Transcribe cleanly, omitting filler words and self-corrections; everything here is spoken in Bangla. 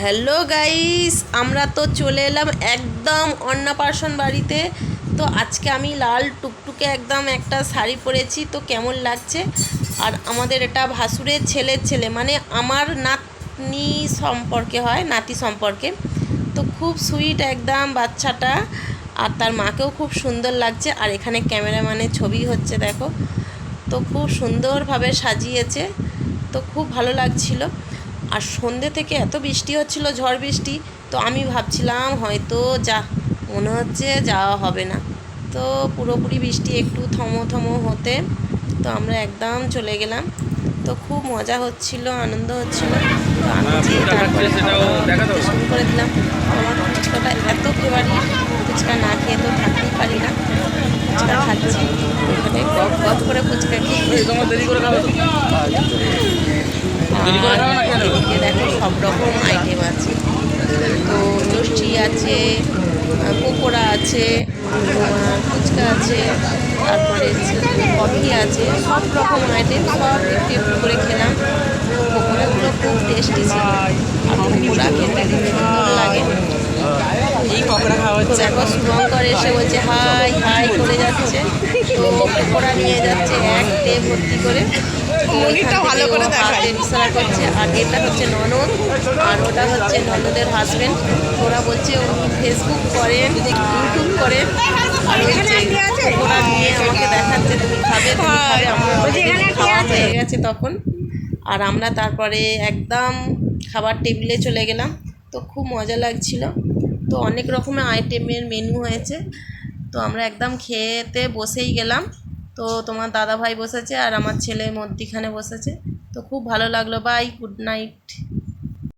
হ্যালো গাইস, আমরা তো চলে এলাম একদম অন্নপ্রাশন বাড়িতে। তো আজকে আমি লাল টুকটুকে একদম একটা শাড়ি পরেছি, তো কেমন লাগছে। আর আমাদের এটা ভাসুরের ছেলের ছেলে, মানে আমার নাতনি সম্পর্কে হয়, নাতি সম্পর্কে। তো খুব সুইট একদম বাচ্চাটা, আর তার মাকেও খুব সুন্দর লাগছে। আর এখানে ক্যামেরাম্যানের ছবি হচ্ছে, দেখো। তো খুব সুন্দরভাবে সাজিয়েছে, তো খুব ভালো লাগছিল। আর সন্ধ্যে থেকে এত বৃষ্টি হচ্ছিল, ঝড় বৃষ্টি। তো আমি ভাবছিলাম হয়তো মনে হচ্ছে যাওয়া হবে না। তো পুরোপুরি বৃষ্টি একটু থমো থমো হতে তো আমরা একদম চলে গেলাম। তো খুব মজা হচ্ছিল, আনন্দ হচ্ছিল। তো আমি তারপরে শুরু করে দিলাম। আমার ফুচকাটা এত ফেভারিট, ফুচকা না খেয়ে তো থাকতেই পারি না। ফুচকা খাচ্ছি, এখানে গপ গপ করে ফুচকা খেয়ে। এদিকে দেখো সব রকম আইটেম আছে। তো লস্যি আছে, পকোড়া আছে, ফুচকা আছে, তারপরে কফি আছে, সব রকম আইটেম সব একটু একটু করে খেলাম। পকোড়াগুলো খুব টেস্টি ছিল, আর পকোড়া খেতে খুব সুন্দর লাগে। এই পকোড়া খাওয়া হচ্ছে। দেখো শুভঙ্কর এসে বলছে হাই হাই করে যাচ্ছে, তো পকোড়া নিয়ে যাচ্ছে এক টে ভর্তি করে। মুড়িটা ভালো করে দেখায়। ইশারা করছে। আর এটা হচ্ছে ননদ, আর ওটা হচ্ছে ননদের হাজবেন্ড। ওরা বলছে উনি ফেসবুক করেন, ইউটিউব করেন। আর পকোড়া নিয়ে আমাকে দেখাচ্ছে, তুমি খাবে তুমি খাবে। আমার খাওয়া হয়ে গেছে তখন। আর আমরা তারপরে একদম খাবার টেবিলে চলে গেলাম। তো খুব মজা লাগছিল। তো অনেক রকমের আইটেমের মেনু হয়েছে। তো আমরা একদম খেতে বসেই গেলাম। তো তোমার দাদাভাই বসেছে আর আমার ছেলে মধ্যিখানে বসেছে। তো খুব ভালো লাগলো। Bye, good night.